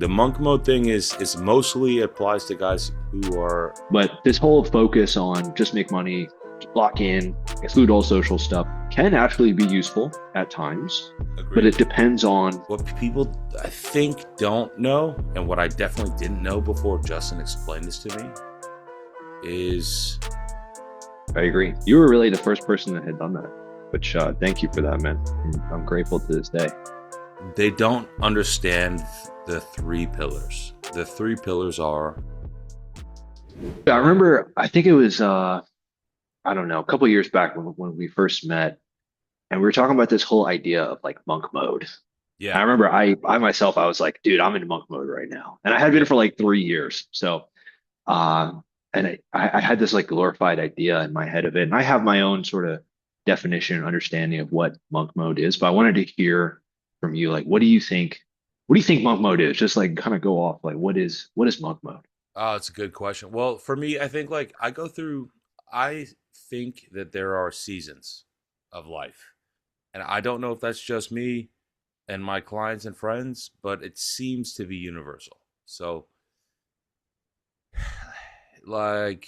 The monk mode thing is mostly applies to guys who are But this whole focus on just make money, lock in, exclude all social stuff can actually be useful at times, but agreed. it depends on. What people I think don't know, and what I definitely didn't know before Justin explained this to me, is I agree. You were really the first person that had done that, which thank you for that, man. I'm grateful to this day. they don't understand the three pillars. The three pillars are I remember, I think it was, I don't know, a couple of years back when we first met, and we were talking about this whole idea of like monk mode. I yeah, remember I myself, I was like, dude, I'm in monk mode right now. And I had been yeah. for like 3 years. So, uh, and I had this like glorified idea in my head of it. And I have my own sort of definition and understanding of what monk mode is. But I wanted to hear from you, like, what do you think? What do you think monk mode is? Just like kind of go off, like, what is monk mode? Oh, it's a good question. Well, for me, I think like I think that there are seasons of life. And I don't know if that's just me and my clients and friends, but it seems to be universal. So, like,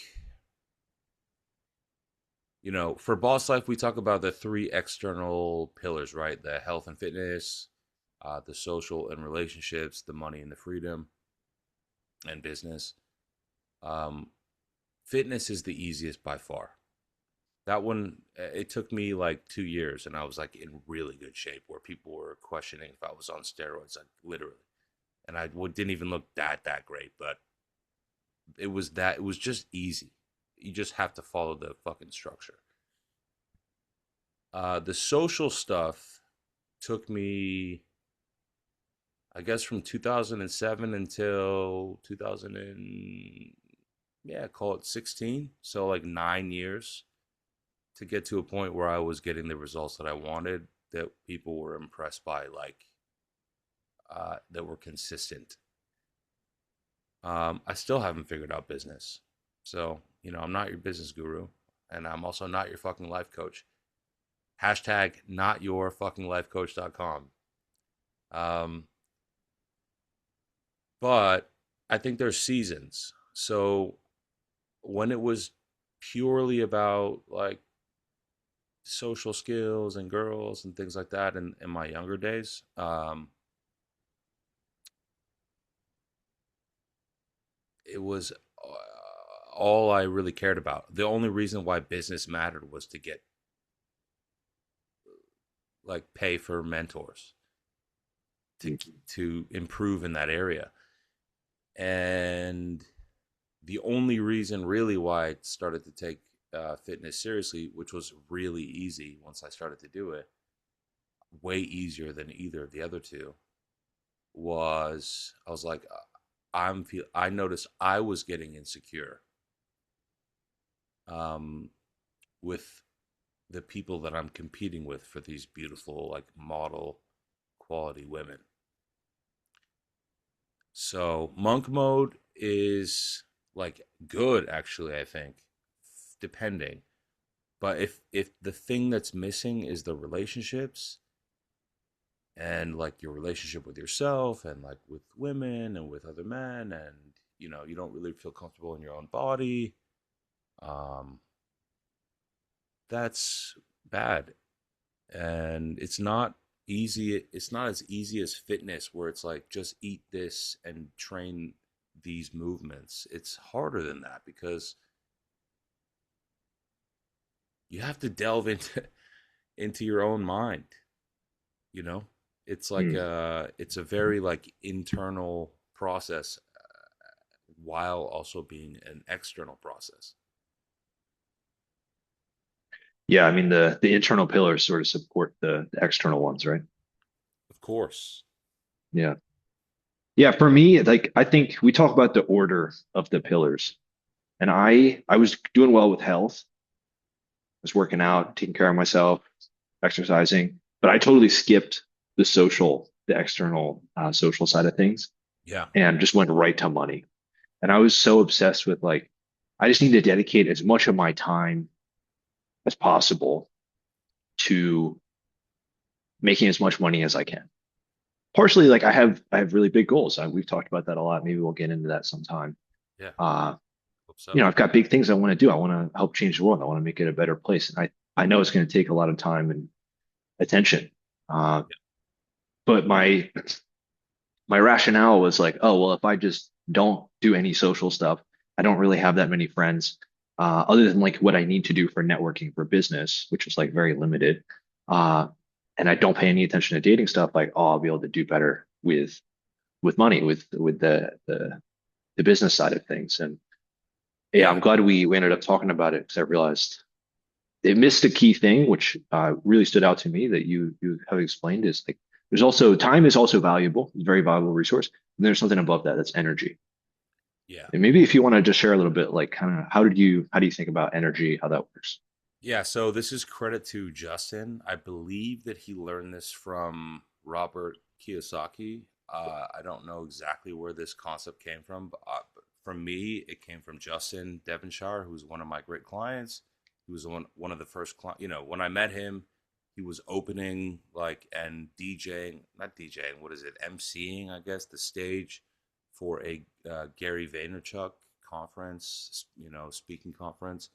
for boss life, we talk about the three external pillars, right? The health and fitness, the social and relationships, the money and the freedom, and business. Um, Fitness is the easiest by far. That one, it took me like 2 years, and I was like in really good shape, where people were questioning if I was on steroids, like literally. And I didn't even look that great, but it was just easy. You just have to follow the fucking structure. The social stuff took me, I guess, from 2007 until 2000 and, yeah, call it 16. So like 9 years to get to a point where I was getting the results that I wanted, that people were impressed by, like, that were consistent. I still haven't figured out business. So, I'm not your business guru, and I'm also not your fucking life coach. Hashtag not your fucking lifecoach.com. Um, but I think there's seasons. So when it was purely about like social skills and girls and things like that in my younger days, it was all I really cared about. The only reason why business mattered was to get like pay for mentors to to improve in that area. And the only reason really why I started to take fitness seriously, which was really easy once I started to do it, way easier than either of the other two, was I was like, I noticed I was getting insecure um, with the people that I'm competing with for these beautiful like model quality women. So monk mode is like good, actually, I think, depending. But if the thing that's missing is the relationships, and like your relationship with yourself and like with women and with other men, and you don't really feel comfortable in your own body, um that's bad. And it's not as easy as fitness, where it's like just eat this and train these movements. It's harder than that, because you have to delve into into your own mind, you know it's like Hmm. it's a very like internal process, while also being an external process. Yeah, I mean the internal pillars sort of support the external ones, right? Of course. Yeah. Yeah, for me, like I think we talk about the order of the pillars. And I was doing well with health. I was working out, taking care of myself, exercising, but I totally skipped the external social side of things Yeah. and just went right to money. And I was so obsessed with like I just need to dedicate as much of my time as possible to making as much money as I can. partially like I have really big goals. We've talked about that a lot. Maybe we'll get into that sometime. Yeah, Uh, hope so. I've got big things I want to do. I want to help change the world. I want to make it a better place. And I know it's going to take a lot of time and attention. Uh, Yeah, but my rationale was like, oh, well, if I just don't do any social stuff, I don't really have that many friends, other than like what I need to do for networking for business, which is like very limited. Uh, and I don't pay any attention to dating stuff, like, oh, I'll be able to do better with money, with the business side of things. And yeah, I'm yeah, glad we ended up talking about it because I realized it missed a key thing, which really stood out to me that you have explained is like there's also time is also valuable, it's a very valuable resource. And there's something above that that's energy. yeah. And maybe if you want to just share a little bit, like kind of how do you think about energy, how that works? Yeah, so this is credit to Justin. I believe that he learned this from Robert Kiyosaki. I don't know exactly where this concept came from, but for me, it came from Justin Devonshire, who's one of my great clients. He was one of the first clients. When I met him, he was opening like and DJing, not DJing, what is it, MCing, I guess, the stage for a Gary Vaynerchuk conference, speaking conference,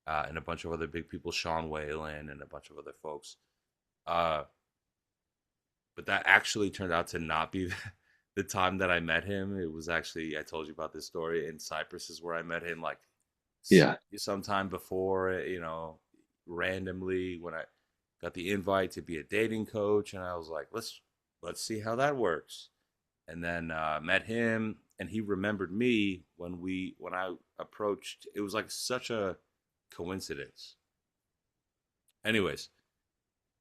and a bunch of other big people, Sean Whalen and a bunch of other folks. Uh, but that actually turned out to not be the time that I met him. It was actually, I told you about this story, in Cyprus is where I met him, like Yeah. sometime before, randomly when I got the invite to be a dating coach, and I was like, let's see how that works. And then met him, and he remembered me when I approached. It was like such a coincidence. Anyways,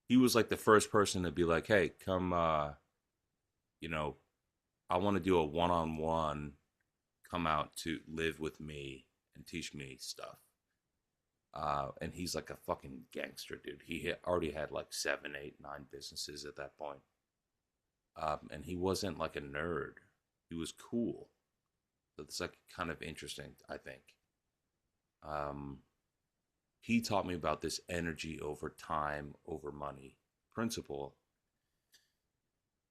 he was like the first person to be like, "Hey, come, you know, I want to do a one-on-one. Come out to live with me and teach me stuff." And he's like a fucking gangster, dude. Already had like seven, eight, nine businesses at that point. And he wasn't like a nerd. He was cool. So it's like kind of interesting, I think. Um, he taught me about this energy over time, over money principle.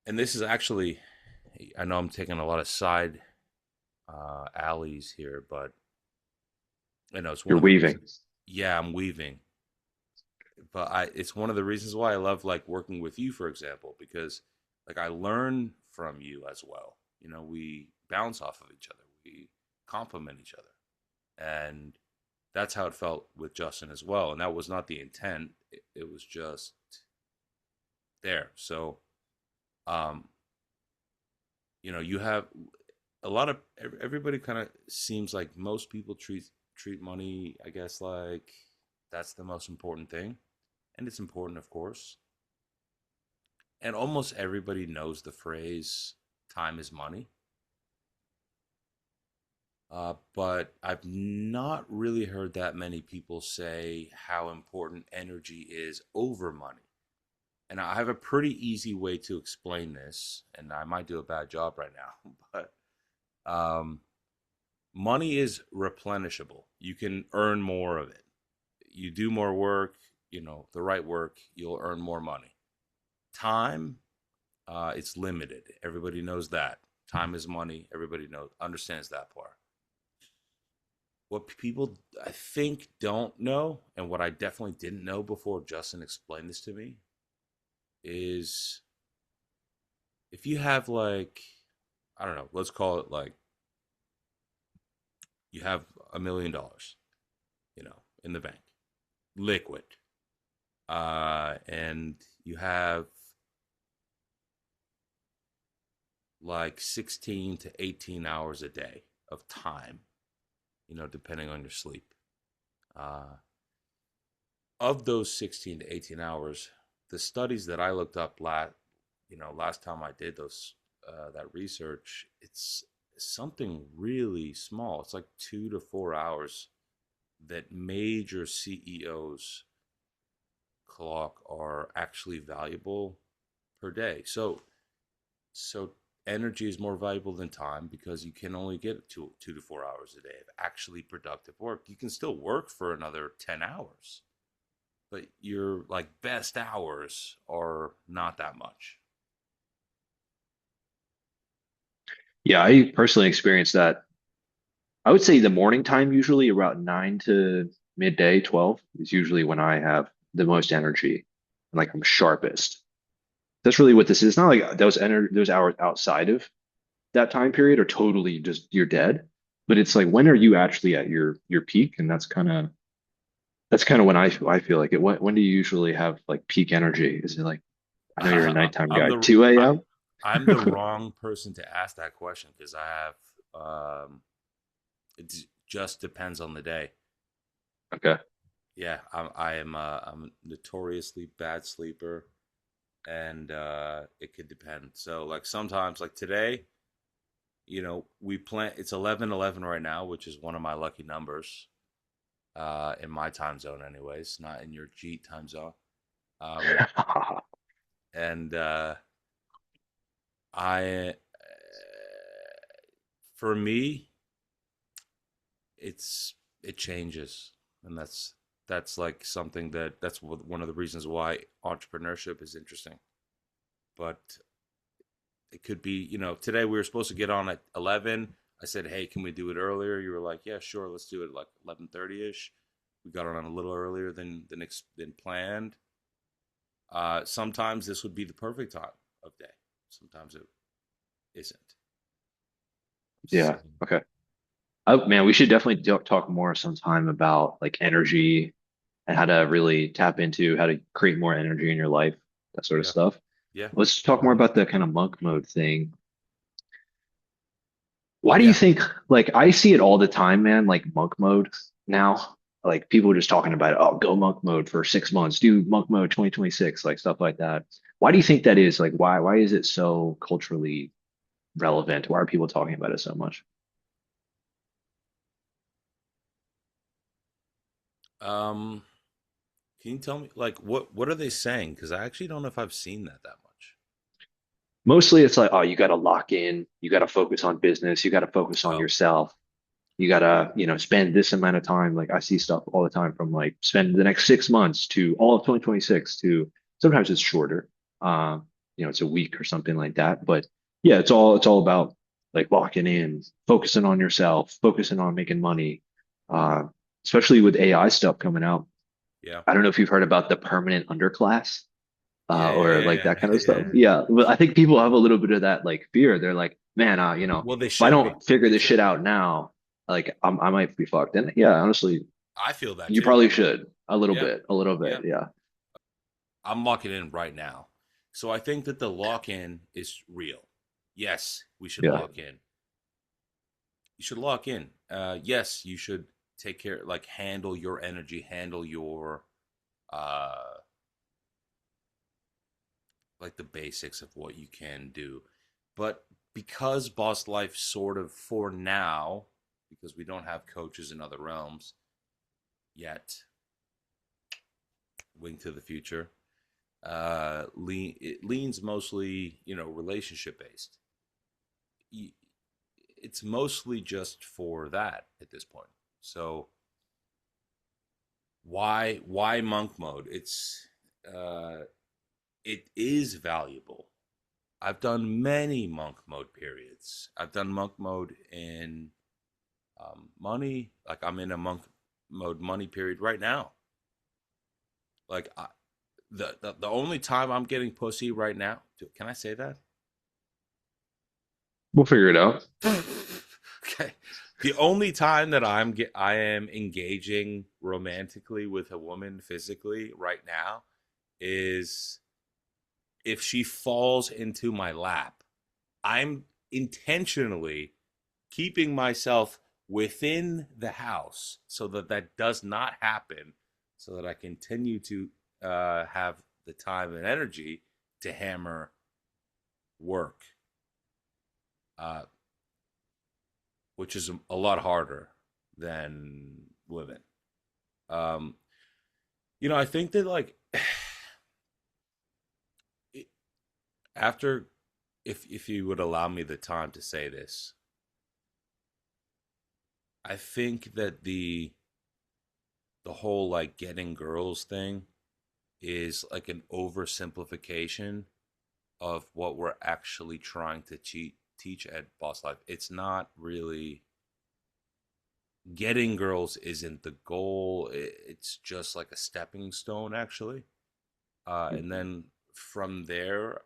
And this is actually, I know I'm taking a lot of side alleys here, but it's one You're of the weaving. reasons. Yeah, I'm weaving, but it's one of the reasons why I love like working with you, for example, because like I learn from you as well. We bounce off of each other, we complement each other, and that's how it felt with Justin as well. And that was not the intent; it was just there. So, um, you have a lot of everybody kind of seems like most people treat money, I guess, like that's the most important thing, and it's important, of course. And almost everybody knows the phrase "time is money," but I've not really heard that many people say how important energy is over money. And I have a pretty easy way to explain this, and I might do a bad job right now, but money is replenishable. You can earn more of it. You do more work, the right work, you'll earn more money. Time, it's limited. Everybody knows that. Time is money. Everybody understands that part. What people I think don't know, and what I definitely didn't know before Justin explained this to me, is if you have like, I don't know, let's call it like you have $1 million, in the bank, liquid, and you have like 16 to 18 hours a day of time, depending on your sleep. Uh, of those 16 to 18 hours, the studies that I looked up last time I did that research, it's something really small. It's like 2 to 4 hours that major CEOs clock are actually valuable per day. So energy is more valuable than time because you can only get 2 to 4 hours a day of actually productive work. You can still work for another 10 hours, but your like best hours are not that much. Yeah, I personally experienced that. I would say the morning time, usually around 9 to midday, 12, is usually when I have the most energy and like I'm sharpest. That's really what this is. It's not like those hours outside of that time period are totally just you're dead, but it's like when are you actually at your peak? And that's kind of when I feel like it. When do you usually have like peak energy? Is it like I know you're a nighttime I'm guy, the 2 I, a.m.? I'm the wrong person to ask that question because I have it just depends on the day. Okay. Yeah, I'm a notoriously bad sleeper, and it could depend. So like sometimes like today, we plan. It's 11:11 right now, which is one of my lucky numbers in my time zone, anyways, not in your G time zone. Um, and I, for me, it's it changes, and that's like something that's one of the reasons why entrepreneurship is interesting. But it could be, today we were supposed to get on at 11. I said, hey, can we do it earlier? You were like, yeah, sure, let's do it like 11:30 ish. We got on a little earlier than planned. Sometimes this would be the perfect time of day. Sometimes it isn't. So, Yeah. Okay. Oh man, we should definitely talk more sometime about like energy and how to really tap into how to create more energy in your life, that sort of yeah, stuff. yeah, Let's talk more about the kind of monk mode thing. Why do you yeah. think, like, I see it all the time, man, like monk mode now? Like, people are just talking about it. Oh, go monk mode for 6 months, do monk mode 2026, like stuff like that. Why do you think that is? Like, why is it so culturally relevant? Why are people talking about it so much? Um, can you tell me like what are they saying? Because I actually don't know if I've seen that much. Mostly it's like, oh, you got to lock in, you got to focus on business, you got to focus on Oh, yourself. You gotta, spend this amount of time. Like I see stuff all the time from like spend the next 6 months to all of 2026 to sometimes it's shorter. It's a week or something like that. But yeah, it's all about like locking in, focusing on yourself, focusing on making money. Uh, Especially with AI stuff coming out. yeah, I don't know if you've heard about the permanent underclass, yeah, yeah, or yeah, like that yeah, kind of stuff. yeah. Yeah, but I think people have a little bit of that like fear. They're like, man, Well, they if I should be. don't figure They this should shit be. out now, like I might be fucked. And yeah, honestly, I feel that you too. probably should Yeah, a little yeah. bit. Yeah, I'm locking in right now. So I think that the lock in is real. Yes, we should yeah, lock in. You should lock in. Yes, you should take care, like handle your energy, handle your uh like the basics of what you can do. But because boss life sort of for now, because we don't have coaches in other realms yet, wing to the future, it leans mostly, relationship based. It's mostly just for that at this point. So why monk mode? Uh it is valuable. I've done many monk mode periods. I've done monk mode in money. Like I'm in a monk mode money period right now. Like the only time I'm getting pussy right now. Can I say that? we'll figure it out. Okay. The only time that I am engaging romantically with a woman physically right now is if she falls into my lap. I'm intentionally keeping myself within the house so that that does not happen, so that I continue to have the time and energy to hammer work, uh, which is a lot harder than women. Um, I think that like after, if you would allow me the time to say this, I think that the whole like getting girls thing is like an oversimplification of what we're actually trying to teach at Boss Life, it's not really getting girls isn't the goal. It's just like a stepping stone, actually. And Mhm. then from there,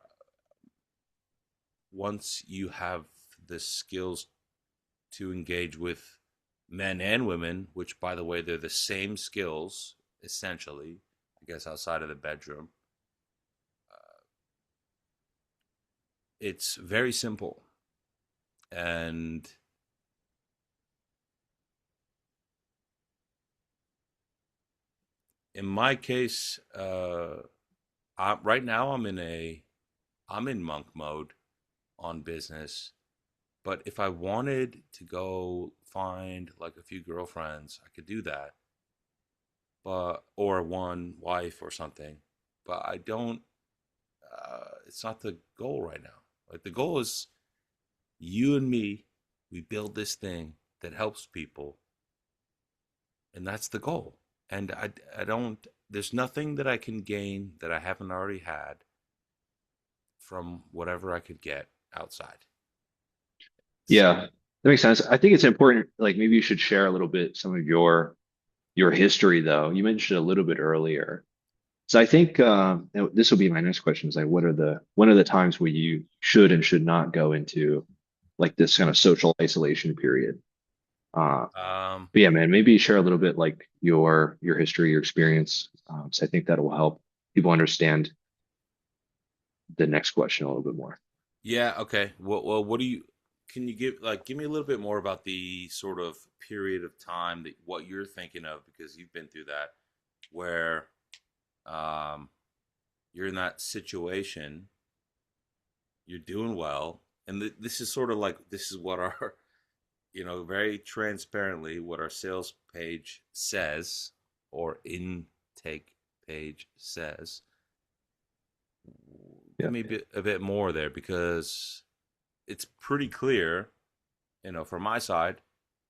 once you have the skills to engage with men and women, which, by the way, they're the same skills, essentially, I guess, outside of the bedroom, it's very simple. And in my case, right now I'm in monk mode on business. But if I wanted to go find like a few girlfriends, I could do that. But or one wife or something. But I don't. It's not the goal right now. Like the goal is you and me. We build this thing that helps people, and that's the goal. And I don't. There's nothing that I can gain that I haven't already had from whatever I could get outside. Yeah, that makes sense. I think it's important, like maybe you should share a little bit some of your history though. You mentioned a little bit earlier. So I think this will be my next question is like what are the times where you should and should not go into like this kind of social isolation period? Uh, Um, but yeah, man, maybe share a little bit like your history, your experience. So I think that will help people understand the next question a little bit more. Yeah, okay. Well, what do you can you give me a little bit more about the sort of period of time that what you're thinking of because you've been through that where um you're in that situation, you're doing well, and this is sort of like this is what our very transparently what our sales page says or intake page says. Give Yeah. me a bit more there because it's pretty clear from my side,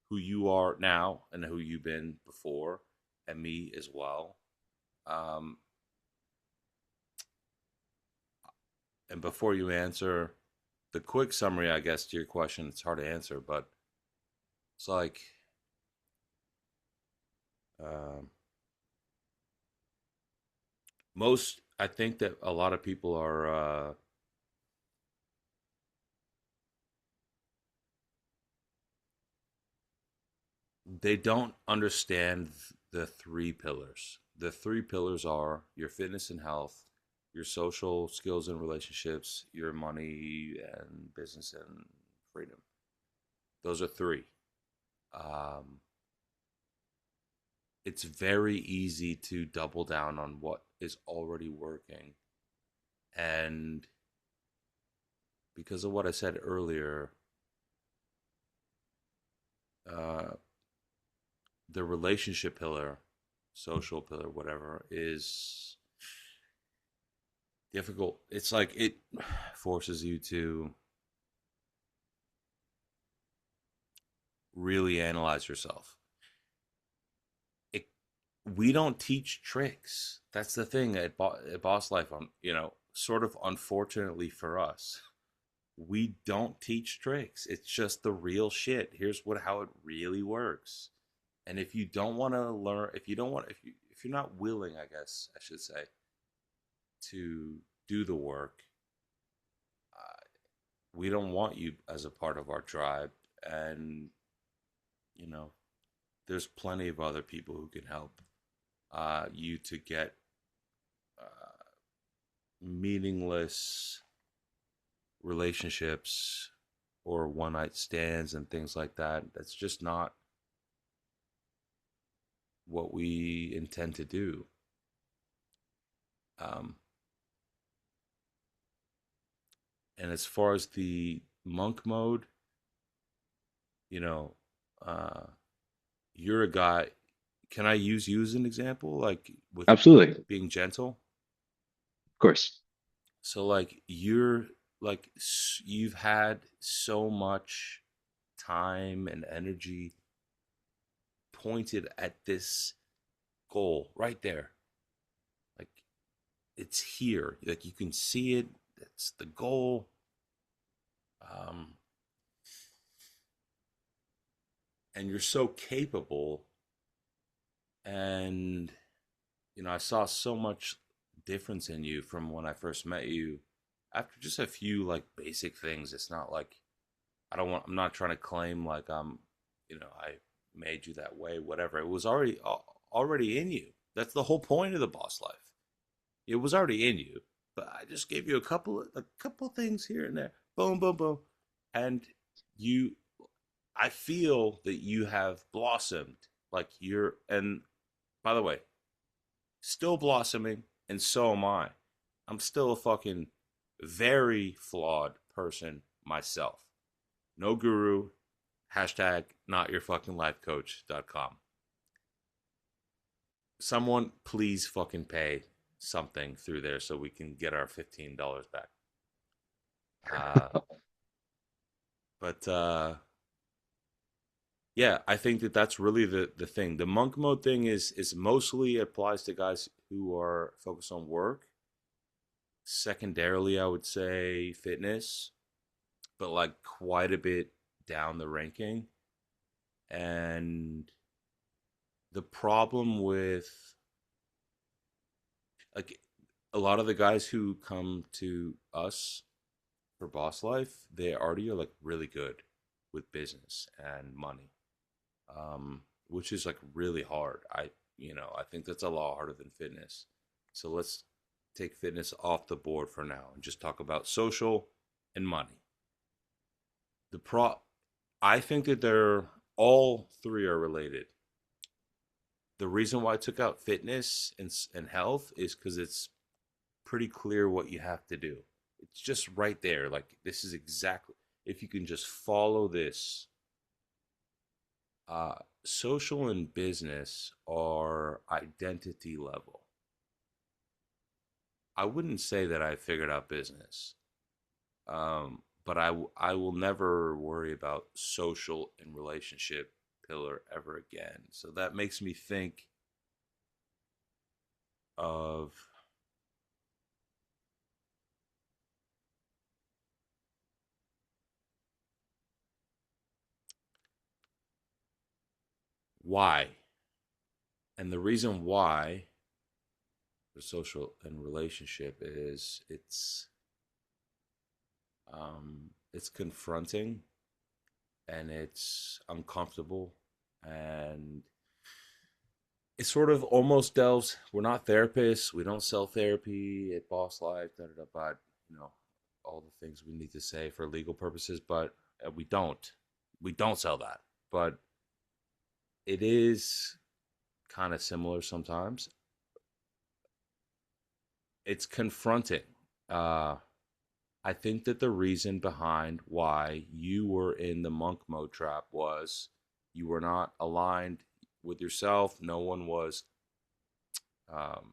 who you are now and who you've been before, and me as well. Um, and before you answer the quick summary, I guess, to your question, it's hard to answer, but it's like um, I think that a lot of people are, they don't understand the three pillars. The three pillars are your fitness and health, your social skills and relationships, your money and business and freedom. Those are three. Um, it's very easy to double down on what is already working. And because of what I said earlier, uh, the relationship pillar, social pillar, whatever, is difficult. It's like it forces you to really analyze yourself. It, we don't teach tricks. That's the thing at Boss Life. Sort of unfortunately for us, we don't teach tricks. It's just the real shit. Here's how it really works. And if you don't want to learn, if you don't want, if you're not willing, I guess I should say, to do the work, uh, we don't want you as a part of our tribe. And you know, there's plenty of other people who can help you to get uh, meaningless relationships or one night stands and things like that. That's just not what we intend to do. Um, and as far as the monk mode, you know, uh, you're a guy. Can I use you as an example, like with Absolutely. Of being gentle? course. So, like, you're like you've had so much time and energy pointed at this goal right there. Like, it's here. Like, you can see it. That's the goal. and you're so capable. And I saw so much difference in you from when I first met you. After just a few like basic things, it's not like I'm not trying to claim like I made you that way, whatever. It was already in you. That's the whole point of the boss life. It was already in you, but I just gave you a couple things here and there. Boom, boom, boom. And you I feel that you have blossomed. Like and by the way, still blossoming, and so am I. I'm still a fucking very flawed person myself. No guru. Hashtag not your fucking life coach.com. Someone please fucking pay something through there so we can get our $15 back. Uh, but yeah, I think that that's really the thing. The monk mode thing is mostly applies to guys who are focused on work. Secondarily, I would say fitness, but like quite a bit down the ranking. And the problem with like a lot of the guys who come to us for boss life, they already are like really good with business and money, which is like really hard. I think that's a lot harder than fitness. So let's take fitness off the board for now and just talk about social and money. The pro, I think that they're all three are related. The reason why I took out fitness and health is because it's pretty clear what you have to do. It's just right there. Like this is exactly if you can just follow this. Social and business are identity level. I wouldn't say that I figured out business, but I will never worry about social and relationship pillar ever again. So that makes me think of why. And the reason why for social and relationship is it's confronting and it's uncomfortable and it sort of almost delves. We're not therapists. We don't sell therapy at Boss Life. Da, da, da, but all the things we need to say for legal purposes. But we don't. We don't sell that. But it is kind of similar sometimes. It's confronting. Uh, I think that the reason behind why you were in the monk mode trap was you were not aligned with yourself. No one was um,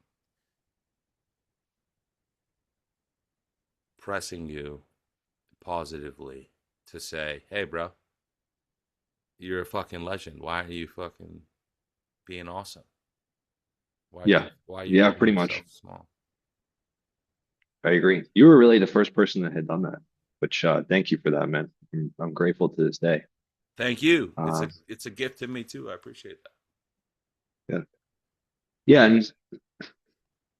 pressing you positively to say, "Hey, bro, you're a fucking legend. Why aren't you fucking being awesome? Yeah. Why are you Yeah, holding pretty much. yourself small?" I agree. You were really the first person that had done that, which thank you for that, man. I'm grateful to this day. Thank you. It's a Um, it's a gift to me too. I appreciate that. yeah. Yeah, and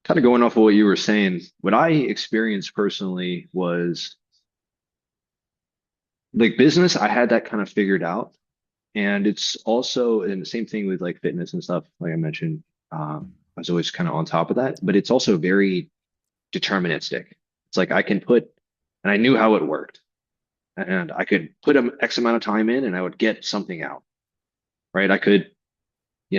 kind of going off of what you were saying, what I experienced personally was like business, I had that kind of figured out. And it's also, and the same thing with like fitness and stuff, like I mentioned, I was always kind of on top of that, but it's also very deterministic. It's like I can put, and I knew how it worked, and I could put an X amount of time in and I would get something out, right? I could,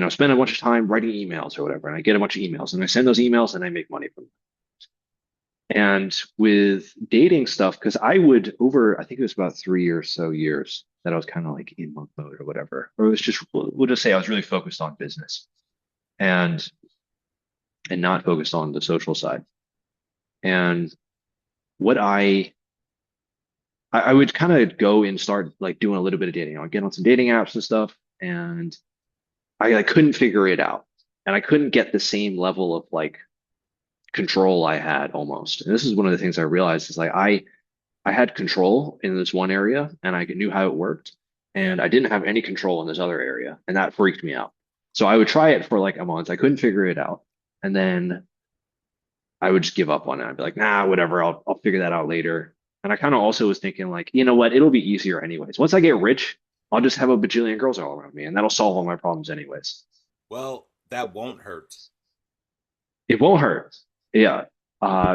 spend a bunch of time writing emails or whatever, and I get a bunch of emails and I send those emails and I make money from them. And with dating stuff, because I would over, I think it was about 3 or so years that I was kind of like in monk mode or whatever, or it was just, we'll just say I was really focused on business and not focused on the social side. And what I would kind of go and start like doing a little bit of dating. I'll get on some dating apps and stuff, and I couldn't figure it out, and I couldn't get the same level of like control I had almost. And this is one of the things I realized is like I had control in this one area and I knew how it worked. Yeah. and I didn't have any control in this other area, and that freaked me out. So I would try it for like a month. I couldn't figure it out, and then I would just give up on it. I'd be like, nah, whatever. I'll figure that out later. And I kind of also was thinking like, you know what? It'll be easier anyways. Once I get rich, I'll just have a bajillion girls all around me, and that'll solve all my problems anyways. Well, that won't hurt. It won't hurt. Yeah.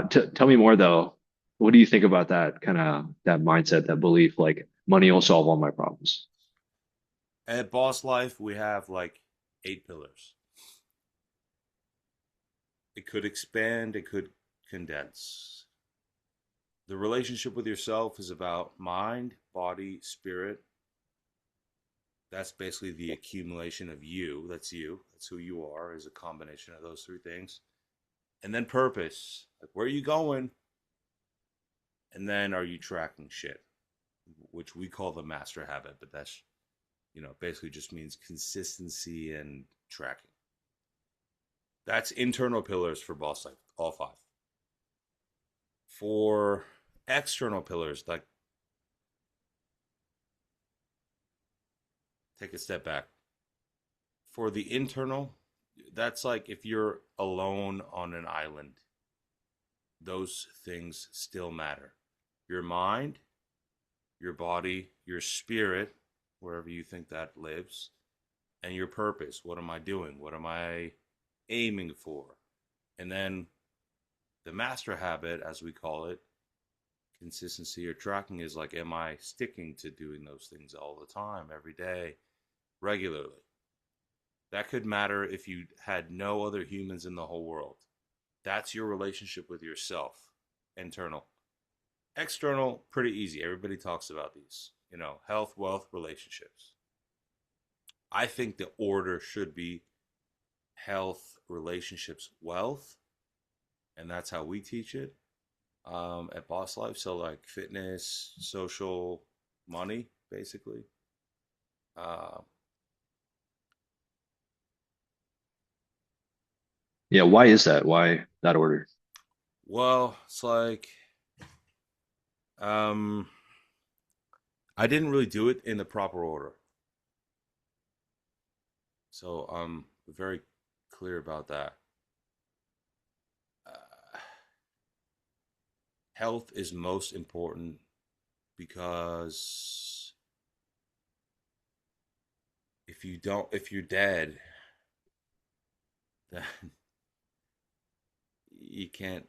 T Tell me more though. What do you think about that mindset, that belief, like money will solve all my problems? At Boss Life, we have like 8 pillars. It could expand, it could condense. The relationship with yourself is about mind, body, spirit. That's basically the accumulation of you. That's you. That's who you are, is a combination of those 3 things. And then purpose. Like, where are you going? And then are you tracking shit? Which we call the master habit, but that's, basically just means consistency and tracking. That's internal pillars for Boss Life, all 5. For external pillars, like, take a step back. For the internal, that's like if you're alone on an island, those things still matter. Your mind, your body, your spirit, wherever you think that lives, and your purpose. What am I doing? What am I aiming for? And then the master habit, as we call it, consistency or tracking, is like, am I sticking to doing those things all the time, every day, regularly? That could matter if you had no other humans in the whole world. That's your relationship with yourself, internal. External, pretty easy. Everybody talks about these, health, wealth, relationships. I think the order should be health, relationships, wealth, and that's how we teach it at Boss Life. So, like fitness, social, money, basically. Uh, Yeah, why is that? Why that order? well, it's like um, I didn't really do it in the proper order, so I'm very clear about that. Uh, Health is most important because if you're dead, then you can't,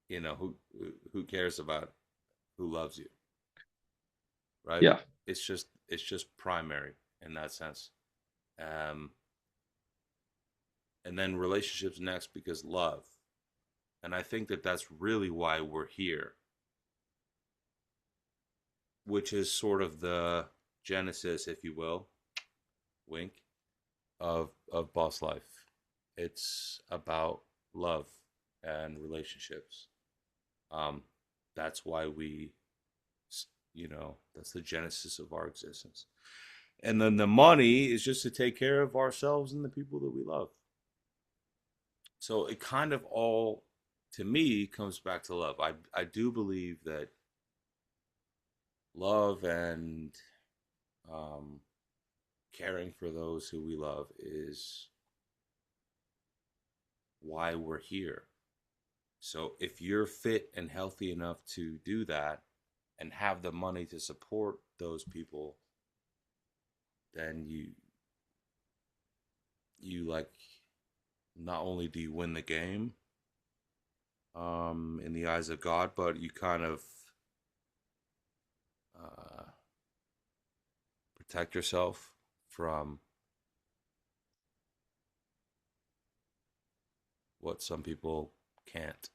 who cares about who loves you, right? Yeah. It's just primary in that sense. Um, and then relationships next, because love, and I think that that's really why we're here, which is sort of the genesis, if you will, wink, of Boss Life. It's about love and relationships. Um, that's why that's the genesis of our existence. And then the money is just to take care of ourselves and the people that we love. So it kind of all, to me, comes back to love. I do believe that love and um, caring for those who we love is why we're here. So if you're fit and healthy enough to do that and have the money to support those people, then you like, not only do you win the game in the eyes of God, but you kind of uh, protect yourself from what some people can't,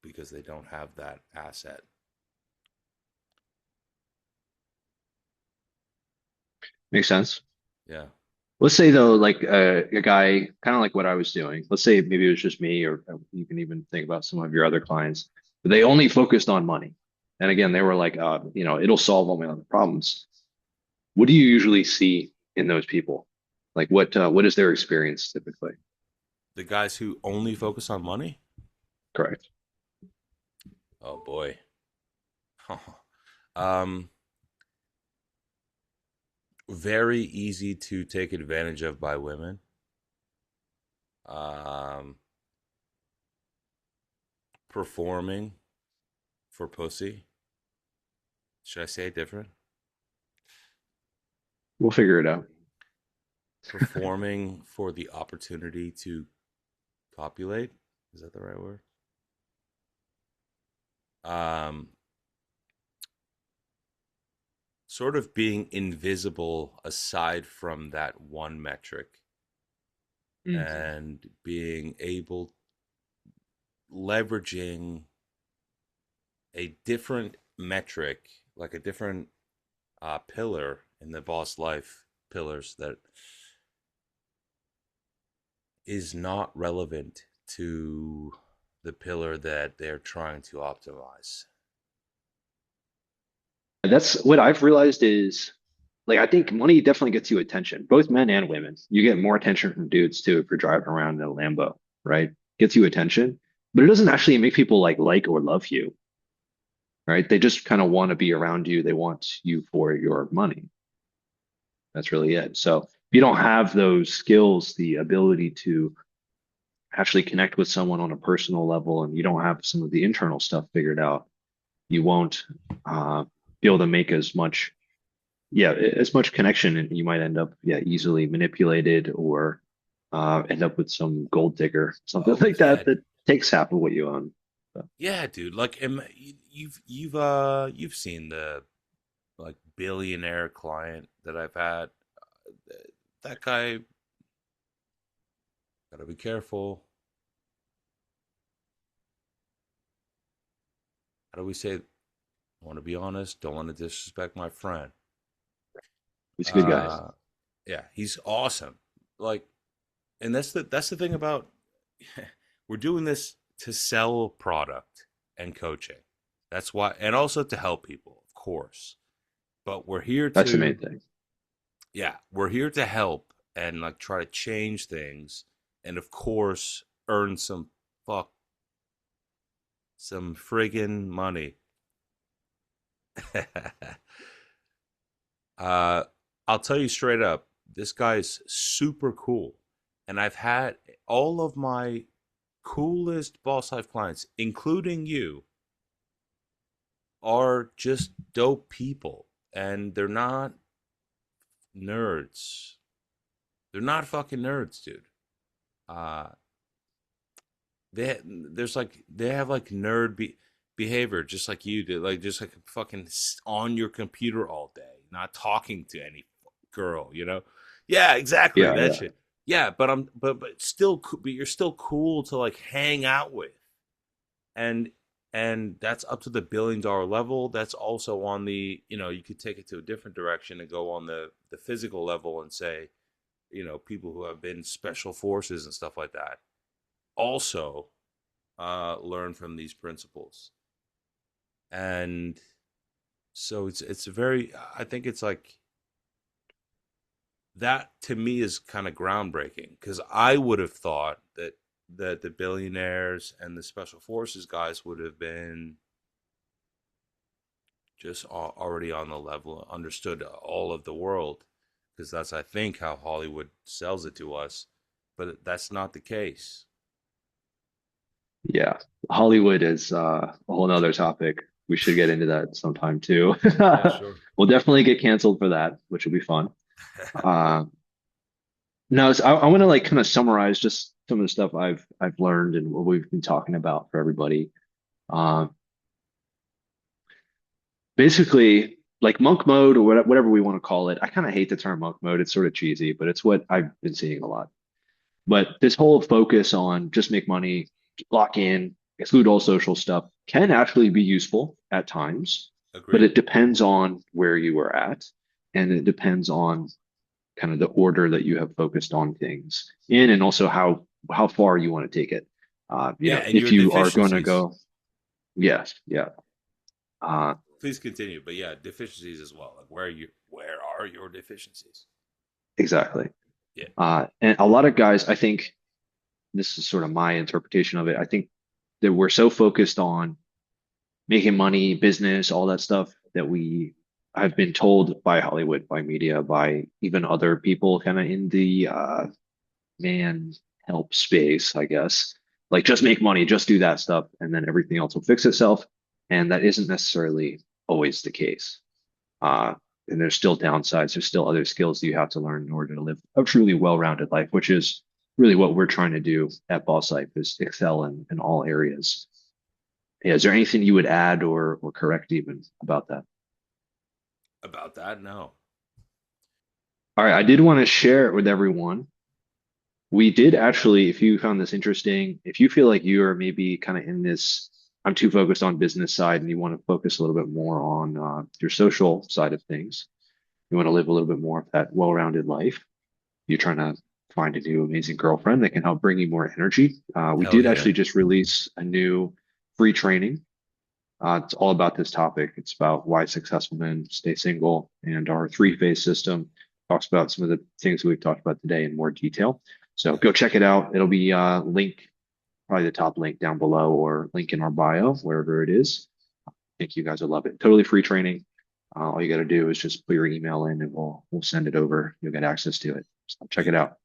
because they don't have that asset. Makes sense. Yeah. Let's say though, like a guy, kind of like what I was doing. Let's say maybe it was just me, or you can even think about some of your other clients, but they only focused on money. And again, they were like, it'll solve all my other problems. What do you usually see in those people? Like what is their experience typically? The guys who only focus on money? Correct. Oh boy. um very easy to take advantage of by women. Um, Performing for pussy. Should I say it different? We'll figure it out. Performing for the opportunity to copulate. Is that the right word? Um, Sort of being invisible aside from that one metric Mm. and being able leveraging a different metric, like a different pillar in the boss life pillars that is not relevant to the pillar that they're trying to optimize. That's what I've realized is like I think money definitely gets you attention, both men and women. You get more attention from dudes too if you're driving around in a Lambo, right? Gets you attention, but it doesn't actually make people like or love you, right? They just kind of want to be around you. They want you for your money. That's really it. So if you don't have those skills, the ability to actually connect with someone on a personal level, and you don't have some of the internal stuff figured out, you won't be able to make as much connection, and you might end up, easily manipulated or end up with some gold digger, something Oh like yeah, that takes half of what you own. So, yeah, dude. Like, you've seen the like billionaire client that I've had. That guy gotta be careful. How do we say? I want to be honest. Don't want to disrespect my friend. he's a good guy. Uh, yeah, he's awesome. Like, and that's the thing about we're doing this to sell product and coaching. That's why, and also to help people, of course. But we're here That's the main to, thing. yeah, we're here to help and like try to change things, and of course, earn fuck some friggin' money. uh, I'll tell you straight up, this guy's super cool, and I've had all of my coolest boss life clients, including you, are just dope people, and they're not nerds. They're not fucking nerds, dude. Uh, they have like behavior, just like you do, like just like fucking on your computer all day, not talking to any girl, you know? Yeah, exactly Yeah, that yeah. shit. Yeah, but still, but you're still cool to like hang out with, and that's up to the $1 billion level. That's also on the, you could take it to a different direction and go on the physical level and say, people who have been special forces and stuff like that also learn from these principles. And so it's a very, I think it's like that to me is kind of groundbreaking, because I would have thought that the billionaires and the special forces guys would have been just already on the level, understood all of the world, because that's, I think, how Hollywood sells it to us. But that's not the case. Yeah. Hollywood is a whole nother topic. We should get into that sometime too. Yeah, sure. We'll definitely get canceled for that, which will be fun. Uh, no, so I want to like kind of summarize just some of the stuff I've learned and what we've been talking about for everybody. Uh, Basically, like monk mode or whatever we want to call it. I kind of hate the term monk mode. It's sort of cheesy, but it's what I've been seeing a lot. But this whole focus on just make money, lock in, exclude all social stuff can actually be useful at times, but Agreed. it depends on where you are at, and it depends on kind of the order that you have focused on things in, and also how far you want to take it. Yeah, and If your you are going to deficiencies. go, yes, yeah, uh, Please continue. But yeah, deficiencies as well. Like, where are your deficiencies? exactly. Yeah. And a lot of guys, I think this is sort of my interpretation of it. I think that we're so focused on making money, business, all that stuff that we I've been told by Hollywood, by media, by even other people kind of in the man help space, I guess. Like just make money, just do that stuff, and then everything else will fix itself. And that isn't necessarily always the case. Uh, and there's still downsides. There's still other skills that you have to learn in order to live a truly well-rounded life, which is really what we're trying to do at Boss Life is excel in all areas. Yeah, is there anything you would add or correct even about that? About that, no. All right, I did want to share it with everyone. We did actually, if you found this interesting, if you feel like you are maybe kind of in this, I'm too focused on business side and you want to focus a little bit more on your social side of things, you want to live a little bit more of that well-rounded life. You're trying to find a new amazing girlfriend that can help bring you more energy. We Hell did yeah. actually just release a new free training. It's all about this topic. It's about why successful men stay single, and our three-phase system talks about some of the things that we've talked about today in more detail. So go check it out. It'll be link, probably the top link down below, or link in our bio, wherever it is. I think you guys will love it. Totally free training. All you got to do is just put your email in, and we'll send it over. You'll get access to it. So check You it out.